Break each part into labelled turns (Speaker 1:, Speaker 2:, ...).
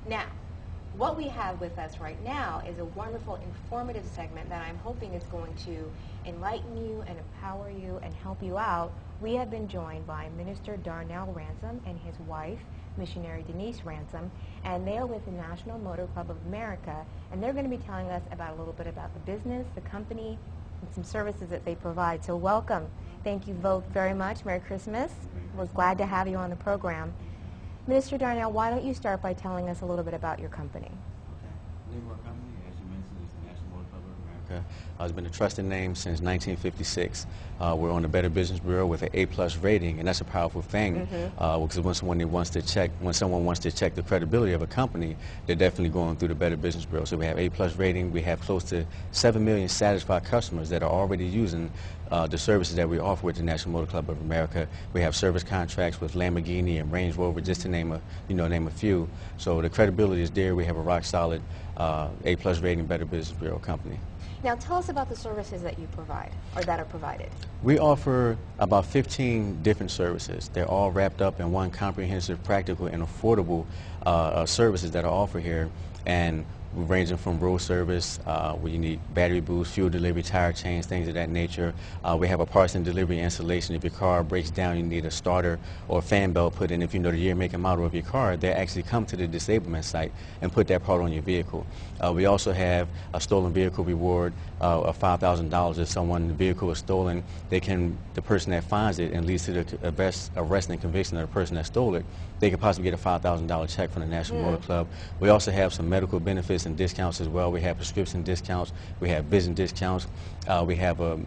Speaker 1: Now, what we have with us right now is a wonderful, informative segment that I'm hoping is going to enlighten you and empower you and help you out. We have been joined by Minister Darnell Ransom and his wife, Missionary Denise Ransom, and they are with the National Motor Club of America, and they're going to be telling us about a little bit about the business, the company, and some services that they provide. So welcome. Thank you both very much. Merry Christmas. We're glad to have you on the program. Minister Darnell, why don't you start by telling us a little bit about your company?
Speaker 2: Okay. The name of our company, as you mentioned, is the National Motor Club of America. It's been a trusted name since 1956. We're on the Better Business Bureau with an A+ rating, and that's a powerful thing. Because when someone wants to check the credibility of a company, they're definitely going through the Better Business Bureau. So we have A+ rating. We have close to 7 million satisfied customers that are already using the services that we offer with the National Motor Club of America. We have service contracts with Lamborghini and Range Rover, just to name a few. So the credibility is there. We have a rock solid A+ rating Better Business Bureau company.
Speaker 1: Now tell us about the services that you provide, or that are provided.
Speaker 2: We offer about 15 different services. They're all wrapped up in one comprehensive, practical, and affordable services that are offered here. And ranging from road service, where you need battery boost, fuel delivery, tire change, things of that nature. We have a parts and delivery installation. If your car breaks down, you need a starter or a fan belt put in. If you know the year, make, and model of your car, they actually come to the disablement site and put that part on your vehicle. We also have a stolen vehicle reward of $5,000. If someone's vehicle is stolen, the person that finds it and leads to the arrest and conviction of the person that stole it, they could possibly get a $5,000 check from the National Motor Club. We also have some medical benefits and discounts as well. We have prescription discounts. We have vision discounts. We have a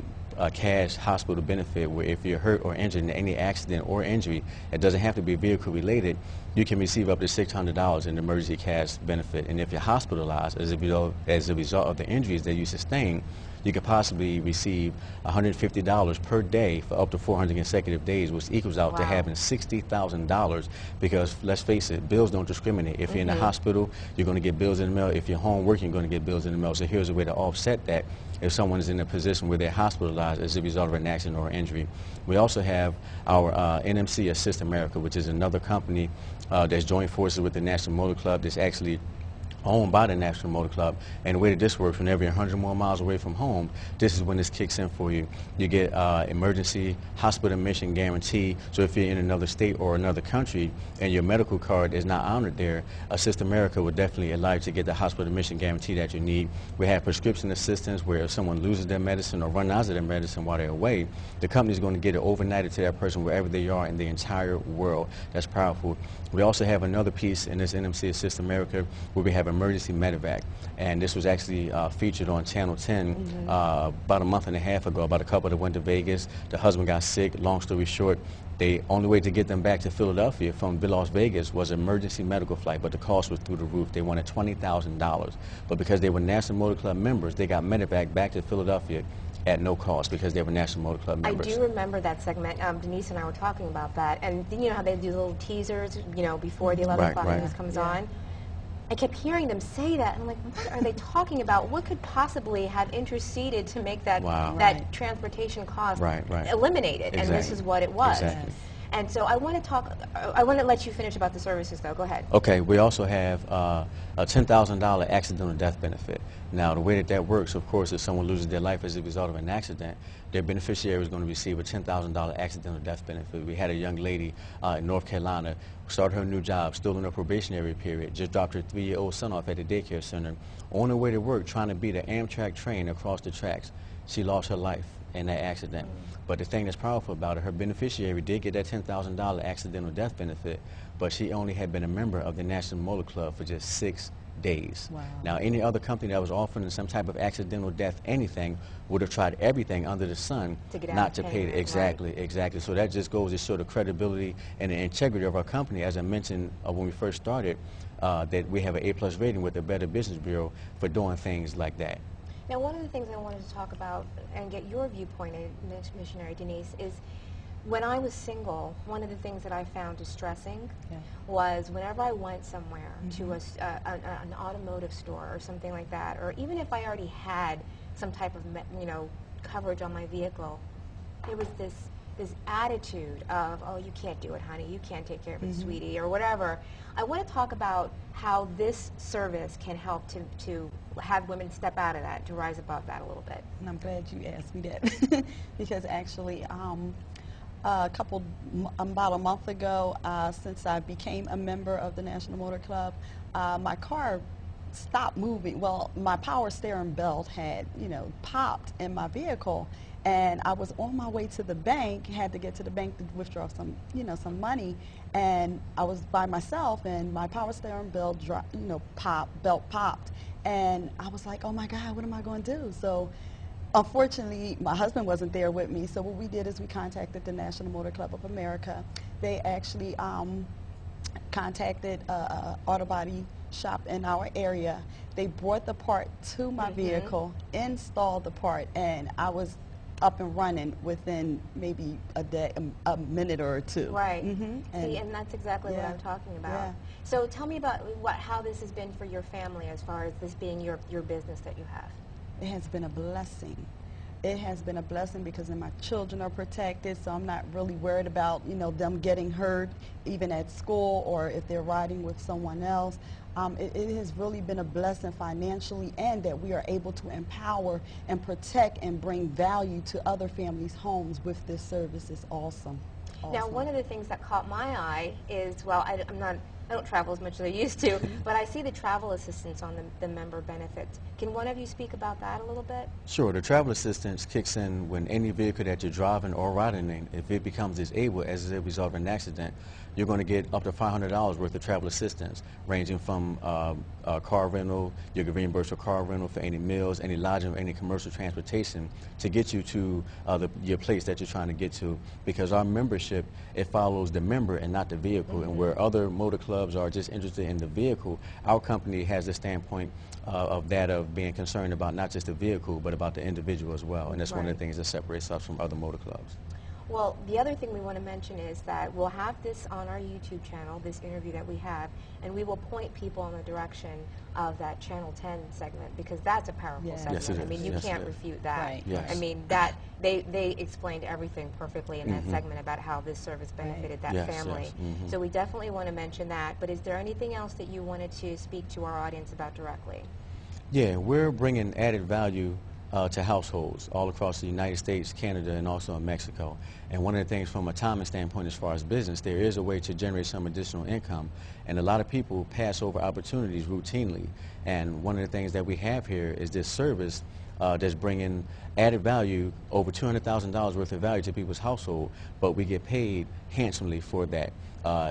Speaker 2: cash hospital benefit where if you're hurt or injured in any accident or injury, it doesn't have to be vehicle related, you can receive up to $600 in emergency cash benefit. And if you're hospitalized as a result of the injuries that you sustain, you could possibly receive $150 per day for up to 400 consecutive days, which equals out to having $60,000, because let's face it, bills don't discriminate. If you're in the hospital, you're going to get bills in the mail. If you're home working, you're going to get bills in the mail. So here's a way to offset that if someone is in a position where they're hospitalized as a result of an accident or injury. We also have our NMC Assist America, which is another company that's joined forces with the National Motor Club that's actually owned by the National Motor Club. And the way that this works, whenever you're 100 more miles away from home, this is when this kicks in for you. You get emergency hospital admission guarantee. So if you're in another state or another country and your medical card is not honored there, Assist America would definitely allow you to get the hospital admission guarantee that you need. We have prescription assistance where if someone loses their medicine or runs out of their medicine while they're away, the company's going to get it overnighted to that person wherever they are in the entire world. That's powerful. We also have another piece in this NMC Assist America where we have emergency medevac, and this was actually featured on Channel 10 about a month and a half ago about a couple that went to Vegas. The husband got sick. Long story short, the only way to get them back to Philadelphia from Las Vegas was an emergency medical flight, but the cost was through the roof. They wanted $20,000, but because they were National Motor Club members, they got medevac back to Philadelphia at no cost because they were National Motor Club members.
Speaker 1: I do remember that segment. Denise and I were talking about that, and you know how they do little teasers, you know, before the 11 o'clock news comes on. I kept hearing them say that, and I'm like, what are they talking about? What could possibly have interceded to make that that transportation cost eliminated? And this is what it was. And so I want to let you finish about the services, though. Go ahead.
Speaker 2: Okay. We also have a $10,000 accidental death benefit. Now, the way that that works, of course, if someone loses their life as a result of an accident, their beneficiary is going to receive a $10,000 accidental death benefit. We had a young lady in North Carolina, started her new job, still in her probationary period, just dropped her 3-year-old son off at the daycare center. On her way to work, trying to beat an Amtrak train across the tracks, she lost her life in that accident. But the thing that's powerful about it, her beneficiary did get that $10,000 accidental death benefit, but she only had been a member of the National Motor Club for just 6 days. Now, any other company that was offering some type of accidental death anything would have tried everything under the sun not to pay it. Exactly. So that just goes to show the credibility and the integrity of our company. As I mentioned when we first started, that we have an A+ rating with the Better Business Bureau for doing things like that.
Speaker 1: Now, one of the things I wanted to talk about and get your viewpoint, Missionary Denise, is when I was single, one of the things that I found distressing was whenever I went somewhere to an automotive store or something like that, or even if I already had some type of coverage on my vehicle, there was this this attitude of, oh, you can't do it, honey, you can't take care of it, sweetie, or whatever. I want to talk about how this service can help to have women step out of that, to rise above that a little bit.
Speaker 3: And I'm glad you asked me that because actually about a month ago, since I became a member of the National Motor Club, my car stopped moving. Well, my power steering belt had, popped in my vehicle, and I was on my way to the bank, had to get to the bank to withdraw some, some money, and I was by myself, and my power steering belt popped, and I was like, oh my God, what am I going to do? So unfortunately, my husband wasn't there with me, so what we did is we contacted the National Motor Club of America. They actually contacted an auto body shop in our area. They brought the part to my vehicle, installed the part, and I was up and running within maybe a minute or two.
Speaker 1: Right. See, and that's exactly what I'm talking about.
Speaker 3: Yeah.
Speaker 1: So tell me about how this has been for your family as far as this being your business that you have.
Speaker 3: It has been a blessing. It has been a blessing because then my children are protected, so I'm not really worried about, them getting hurt even at school or if they're riding with someone else. It has really been a blessing financially, and that we are able to empower and protect and bring value to other families' homes with this service is awesome.
Speaker 1: Now, one of the things that caught my eye is, well, I don't travel as much as I used to, but I see the travel assistance on the member benefits. Can one of you speak about that a little bit?
Speaker 2: Sure. The travel assistance kicks in when any vehicle that you're driving or riding in, if it becomes disabled as a result of an accident, you're going to get up to $500 worth of travel assistance, ranging from car rental. You can reimburse for car rental for any meals, any lodging, or any commercial transportation to get you to your place that you're trying to get to. Because our membership, it follows the member and not the vehicle. And where other motor clubs are just interested in the vehicle, our company has the standpoint of being concerned about not just the vehicle, but about the individual as well. And that's one of the things that separates us from other motor clubs.
Speaker 1: Well, the other thing we want to mention is that we'll have this on our YouTube channel, this interview that we have, and we will point people in the direction of that Channel 10 segment, because that's a powerful segment.
Speaker 2: Yes, it
Speaker 1: I mean,
Speaker 2: is.
Speaker 1: you
Speaker 2: Yes,
Speaker 1: can't
Speaker 2: it is.
Speaker 1: refute that.
Speaker 3: Right.
Speaker 2: Yes.
Speaker 1: I mean, that they explained everything perfectly in that segment about how this service benefited that
Speaker 2: Yes,
Speaker 1: family.
Speaker 2: yes.
Speaker 1: So we definitely want to mention that. But is there anything else that you wanted to speak to our audience about directly?
Speaker 2: Yeah, we're bringing added value to households all across the United States, Canada, and also in Mexico. And one of the things from a timing standpoint as far as business, there is a way to generate some additional income. And a lot of people pass over opportunities routinely. And one of the things that we have here is this service that's bringing added value, over $200,000 worth of value to people's household, but we get paid handsomely for that.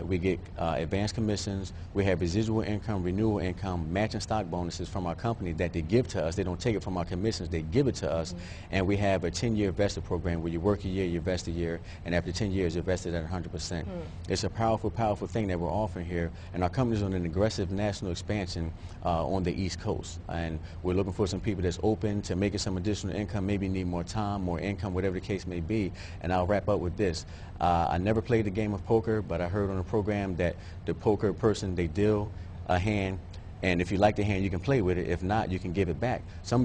Speaker 2: We get advanced commissions, we have residual income, renewal income, matching stock bonuses from our company that they give to us. They don't take it from our commissions, they give it to us. And we have a 10-year vested program where you work a year, you vest a year, and after 10 years you're vested at 100%. It's a powerful, powerful thing that we're offering here, and our company's on an aggressive national expansion on the East Coast. And we're looking for some people that's open to making some additional income, maybe need more time, more income, whatever the case may be. And I'll wrap up with this. I never played the game of poker, but I heard on the program that the poker person, they deal a hand, and if you like the hand, you can play with it. If not, you can give it back. Some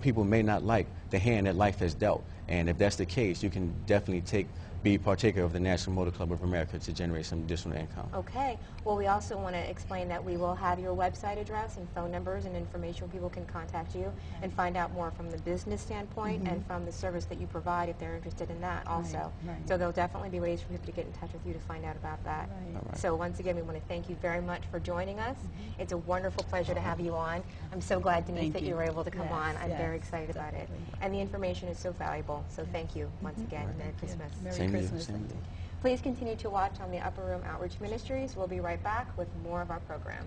Speaker 2: people may not like the hand that life has dealt, and if that's the case, you can definitely be partaker of the National Motor Club of America to generate some additional income.
Speaker 1: Okay. Well, we also want to explain that we will have your website address and phone numbers and information where people can contact you and find out more from the business standpoint and from the service that you provide if they're interested in that also.
Speaker 3: Right.
Speaker 1: So there'll definitely be ways for people to get in touch with you to find out about that.
Speaker 3: Right.
Speaker 2: Right.
Speaker 1: So once again, we want to thank you very much for joining us. It's a wonderful pleasure to have you on. I'm so glad, Denise,
Speaker 3: Thank
Speaker 1: that you
Speaker 3: you.
Speaker 1: were able to come
Speaker 3: Yes,
Speaker 1: on. I'm
Speaker 3: yes,
Speaker 1: very excited about it.
Speaker 3: definitely.
Speaker 1: And the information is so valuable. So thank you once again. Merry Christmas.
Speaker 3: Merry
Speaker 2: Same to you,
Speaker 3: Christmas.
Speaker 2: same to you.
Speaker 1: Please continue to watch on the Upper Room Outreach Ministries. We'll be right back with more of our program.